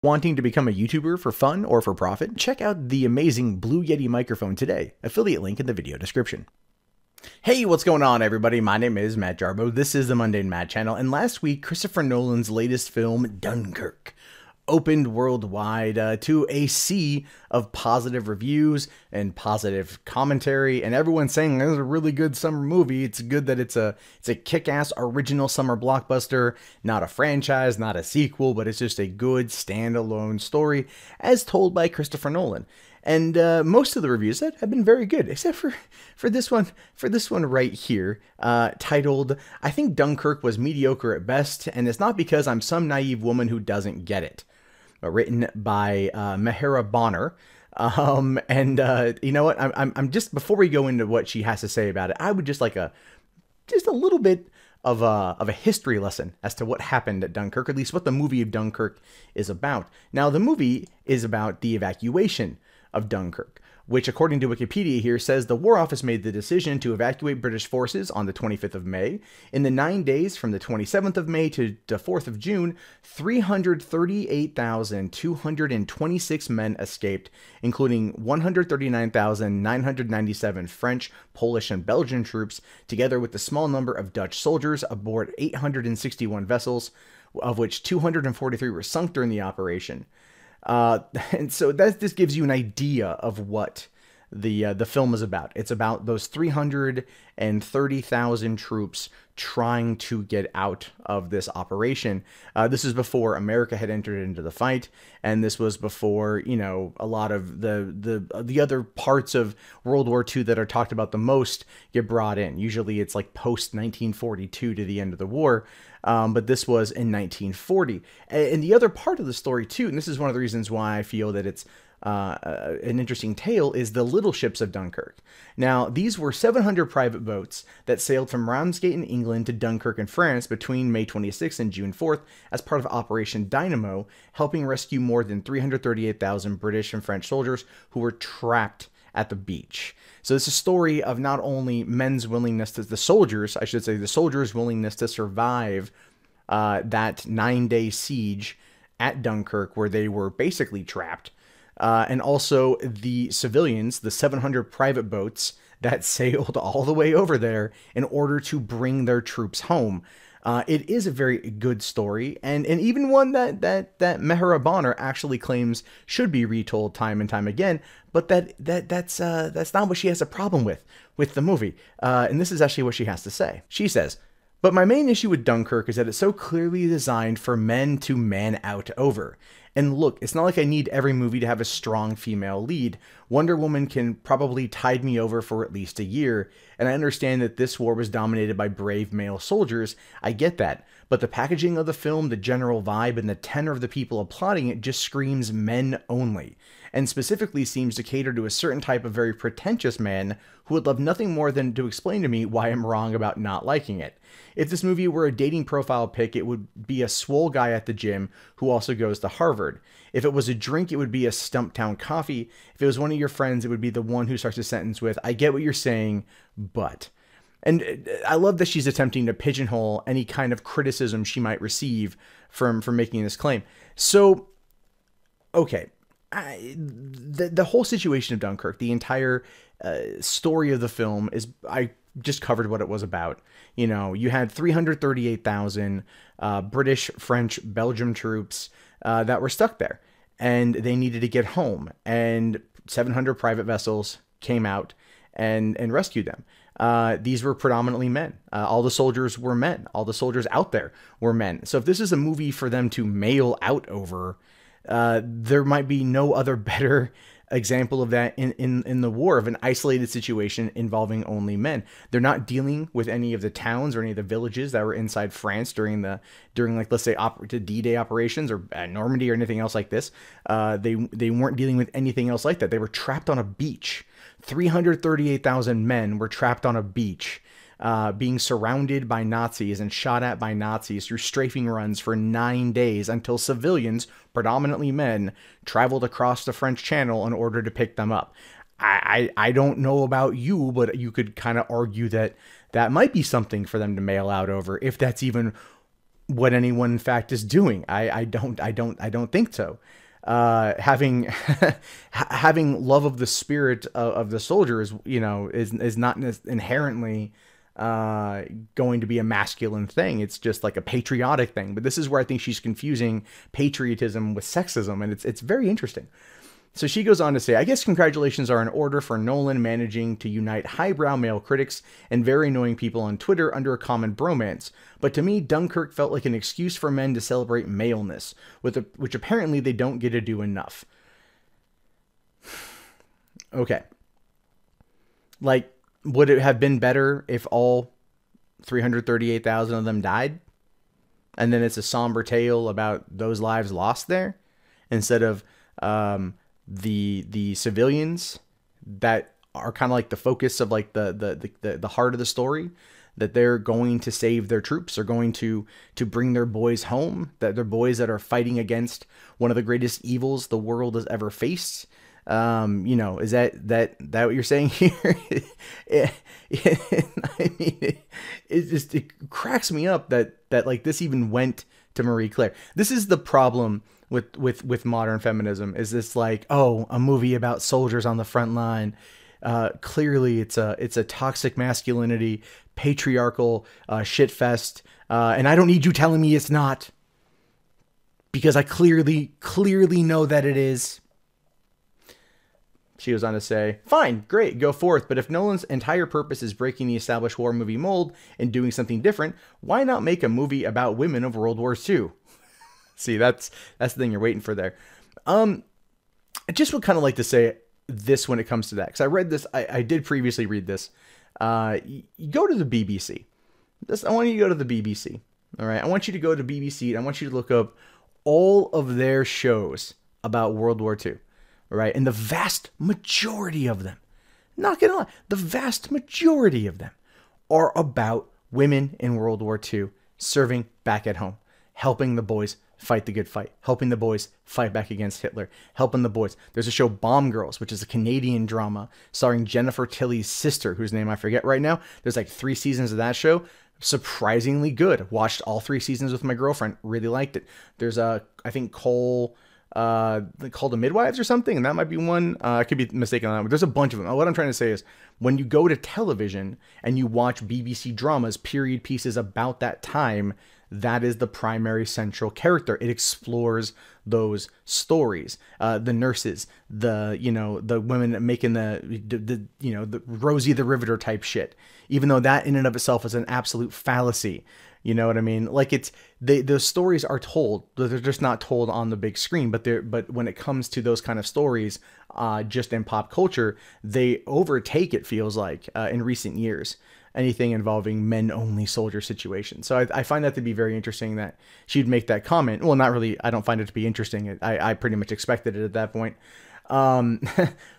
Wanting to become a YouTuber for fun or for profit? Check out the amazing Blue Yeti microphone today. Affiliate link in the video description. Hey, what's going on, everybody? My name is Matt Jarbo. This is the Mundane Matt channel, and last week, Christopher Nolan's latest film, Dunkirk, opened worldwide to a sea of positive reviews and positive commentary, and everyone's saying this is a really good summer movie. It's good that it's a kick-ass original summer blockbuster, not a franchise, not a sequel, but it's just a good standalone story as told by Christopher Nolan. And most of the reviews have been very good, except for this one right here, titled, I think Dunkirk was mediocre at best, and it's not because I'm some naive woman who doesn't get it. Written by Mehera Bonner. You know what? I'm just, before we go into what she has to say about it, I would just like just a little bit of a history lesson as to what happened at Dunkirk, or at least what the movie of Dunkirk is about. Now, the movie is about the evacuation of Dunkirk, which, according to Wikipedia here, says the War Office made the decision to evacuate British forces on the 25th of May. In the 9 days from the 27th of May to the 4th of June, 338,226 men escaped, including 139,997 French, Polish, and Belgian troops, together with the small number of Dutch soldiers aboard 861 vessels, of which 243 were sunk during the operation. And so this gives you an idea of what the film is about. It's about those 330,000 troops trying to get out of this operation. This is before America had entered into the fight, and this was before, you know, a lot of the other parts of World War II that are talked about the most get brought in. Usually it's like post 1942 to the end of the war. But this was in 1940. And the other part of the story, too, and this is one of the reasons why I feel that it's an interesting tale, is the little ships of Dunkirk. Now, these were 700 private boats that sailed from Ramsgate in England to Dunkirk in France between May 26th and June 4th as part of Operation Dynamo, helping rescue more than 338,000 British and French soldiers who were trapped at the beach. So it's a story of not only men's willingness to, the soldiers' willingness to survive that 9-day siege at Dunkirk, where they were basically trapped, and also the civilians, the 700 private boats that sailed all the way over there in order to bring their troops home. It is a very good story, and even one that Mehera Bonner actually claims should be retold time and time again, but that's not what she has a problem with the movie. And this is actually what she has to say. She says, "But my main issue with Dunkirk is that it's so clearly designed for men to man out over. And look, it's not like I need every movie to have a strong female lead. Wonder Woman can probably tide me over for at least a year, and I understand that this war was dominated by brave male soldiers. I get that. But the packaging of the film, the general vibe, and the tenor of the people applauding it just screams men only, and specifically seems to cater to a certain type of very pretentious man who would love nothing more than to explain to me why I'm wrong about not liking it. If this movie were a dating profile pic, it would be a swole guy at the gym who also goes to Harvard. If it was a drink, it would be a Stumptown coffee. If it was one of your friends, it would be the one who starts a sentence with, 'I get what you're saying, but.'" And I love that she's attempting to pigeonhole any kind of criticism she might receive from making this claim. So, okay. The whole situation of Dunkirk, the entire story of the film is, I just covered what it was about. You know, you had 338,000 British, French, Belgian troops that were stuck there, and they needed to get home, and 700 private vessels came out and rescued them. These were predominantly men. All the soldiers were men. All the soldiers out there were men. So if this is a movie for them to mail out over, there might be no other better example of that in the war, of an isolated situation involving only men. They're not dealing with any of the towns or any of the villages that were inside France during like, let's say, D-Day operations or Normandy or anything else like this. They weren't dealing with anything else like that. They were trapped on a beach. 338,000 men were trapped on a beach, being surrounded by Nazis and shot at by Nazis through strafing runs for 9 days until civilians, predominantly men, traveled across the French Channel in order to pick them up. I don't know about you, but you could kind of argue that that might be something for them to mail out over, if that's even what anyone in fact is doing. I don't think so. Having having love of the spirit of the soldier is, you know, is not inherently going to be a masculine thing. It's just like a patriotic thing. But this is where I think she's confusing patriotism with sexism, and it's very interesting. So she goes on to say, I guess congratulations are in order for Nolan managing to unite highbrow male critics and very annoying people on Twitter under a common bromance. But to me, Dunkirk felt like an excuse for men to celebrate maleness, which apparently they don't get to do enough. Okay. Like, would it have been better if all 338,000 of them died? And then it's a somber tale about those lives lost there? Instead of the civilians that are kind of like the focus of like the heart of the story, that they're going to save their troops, are going to bring their boys home, that they're boys that are fighting against one of the greatest evils the world has ever faced. You know, is that what you're saying here? I mean, it cracks me up that like this even went to Marie Claire. This is the problem with modern feminism, is this like, oh, a movie about soldiers on the front line. Clearly it's a toxic masculinity, patriarchal shit fest. And I don't need you telling me it's not, because I clearly know that it is. She goes on to say, fine, great, go forth. But if Nolan's entire purpose is breaking the established war movie mold and doing something different, why not make a movie about women of World War II? See, that's the thing you're waiting for there. I just would kind of like to say this when it comes to that, because I read this. I did previously read this. You go to the BBC. I want you to go to the BBC. All right. I want you to go to BBC. And I want you to look up all of their shows about World War II. All right. And the vast majority of them, not gonna lie, the vast majority of them are about women in World War II serving back at home, helping the boys fight the good fight, helping the boys fight back against Hitler, helping the boys. There's a show, Bomb Girls, which is a Canadian drama starring Jennifer Tilly's sister, whose name I forget right now. There's like 3 seasons of that show. Surprisingly good. Watched all 3 seasons with my girlfriend. Really liked it. There's I think called The Midwives or something, and that might be one. I could be mistaken on that. But there's a bunch of them. What I'm trying to say is, when you go to television and you watch BBC dramas, period pieces about that time, that is the primary central character. It explores those stories. The nurses, the women making the Rosie the Riveter type shit. Even though that in and of itself is an absolute fallacy. You know what I mean? Like, those stories are told, they're just not told on the big screen. But when it comes to those kind of stories, just in pop culture, they overtake, it feels like, in recent years, anything involving men-only soldier situations. So I find that to be very interesting that she'd make that comment. Well, not really. I don't find it to be interesting. I pretty much expected it at that point.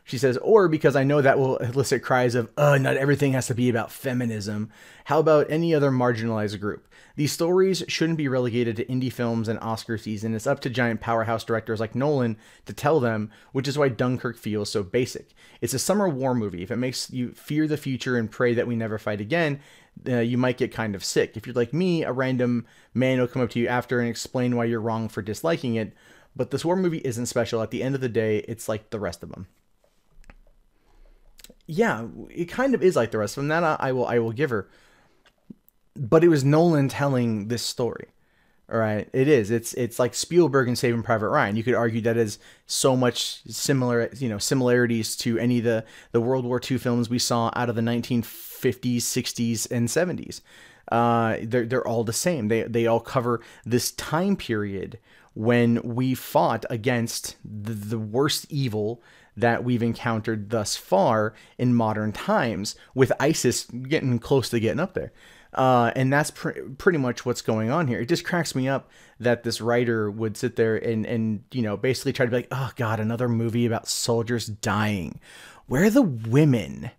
She says, or because I know that will elicit cries of, not everything has to be about feminism. How about any other marginalized group? These stories shouldn't be relegated to indie films and Oscar season. It's up to giant powerhouse directors like Nolan to tell them, which is why Dunkirk feels so basic. It's a summer war movie. If it makes you fear the future and pray that we never fight again, you might get kind of sick. If you're like me, a random man will come up to you after and explain why you're wrong for disliking it. But this war movie isn't special. At the end of the day, it's like the rest of them. Yeah, it kind of is like the rest of them. That I will give her. But it was Nolan telling this story. All right, it is. It's like Spielberg and Saving Private Ryan. You could argue that is so much similarities to any of the World War II films we saw out of the 1950s, 60s, and 70s. They're all the same. They all cover this time period when we fought against the worst evil that we've encountered thus far in modern times, with ISIS getting close to getting up there. And that's pretty much what's going on here. It just cracks me up that this writer would sit there and basically try to be like, oh God, another movie about soldiers dying. Where are the women?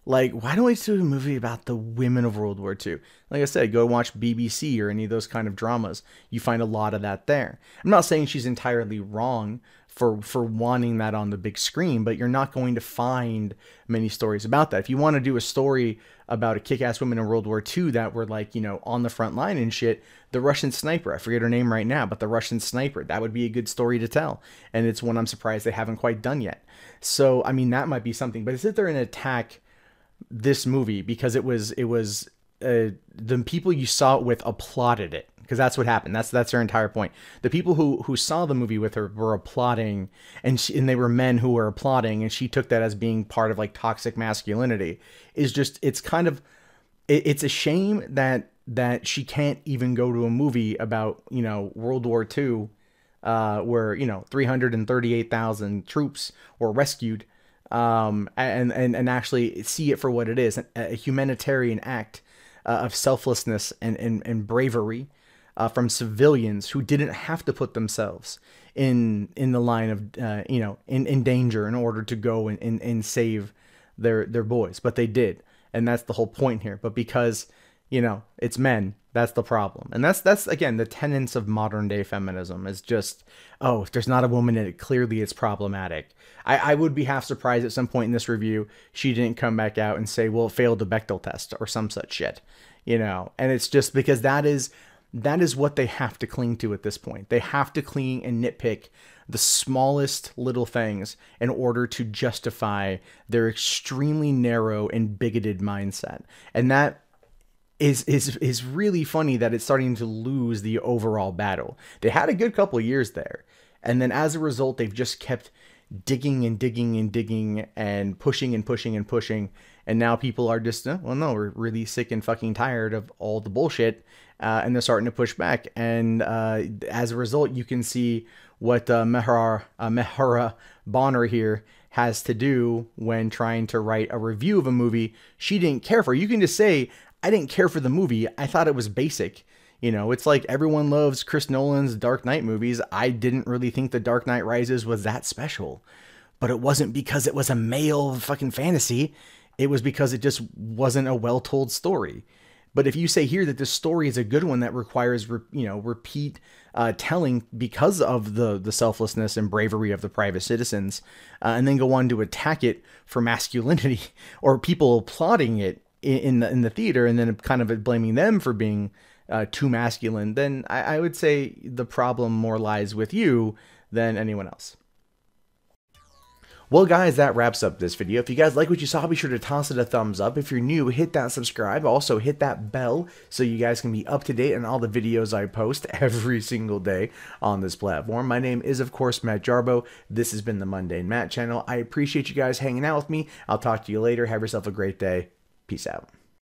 Like, why don't we do a movie about the women of World War II? Like I said, go watch BBC or any of those kind of dramas. You find a lot of that there. I'm not saying she's entirely wrong for wanting that on the big screen, but you're not going to find many stories about that. If you want to do a story about a kick-ass woman in World War II that were like, you know, on the front line and shit, the Russian sniper, I forget her name right now, but the Russian sniper, that would be a good story to tell. And it's one I'm surprised they haven't quite done yet. So, I mean, that might be something, but to sit there and attack this movie because the people you saw it with applauded it, because that's what happened. That's her entire point. The people who saw the movie with her were applauding, and they were men who were applauding, and she took that as being part of like toxic masculinity. It's kind of, it's a shame that she can't even go to a movie about, you know, World War II, where, you know, 338,000 troops were rescued, and actually see it for what it is, a humanitarian act of selflessness and bravery from civilians who didn't have to put themselves in the line of, you know, in danger in order to go and save their boys, but they did. And that's the whole point here. But because, you know, it's men, that's the problem. And that's again, the tenets of modern day feminism is just, oh, if there's not a woman in it, clearly it's problematic. I would be half surprised at some point in this review she didn't come back out and say, well, it failed the Bechdel test or some such shit, you know. And it's just because that is what they have to cling to at this point. They have to cling and nitpick the smallest little things in order to justify their extremely narrow and bigoted mindset. And that is really funny that it's starting to lose the overall battle. They had a good couple of years there. And then as a result, they've just kept digging and digging and digging and pushing and pushing and pushing. And now people are just, well, no, we're really sick and fucking tired of all the bullshit. And they're starting to push back. And as a result, you can see what Mehera Bonner here has to do when trying to write a review of a movie she didn't care for. You can just say, I didn't care for the movie. I thought it was basic. You know, it's like everyone loves Chris Nolan's Dark Knight movies. I didn't really think The Dark Knight Rises was that special. But it wasn't because it was a male fucking fantasy. It was because it just wasn't a well-told story. But if you say here that this story is a good one that requires, you know, repeat telling because of the selflessness and bravery of the private citizens, and then go on to attack it for masculinity or people applauding it in the theater and then kind of blaming them for being too masculine, then I would say the problem more lies with you than anyone else. Well, guys, that wraps up this video. If you guys like what you saw, be sure to toss it a thumbs up. If you're new, hit that subscribe. Also, hit that bell so you guys can be up to date on all the videos I post every single day on this platform. My name is, of course, Matt Jarbo. This has been the Mundane Matt channel. I appreciate you guys hanging out with me. I'll talk to you later. Have yourself a great day. Peace out.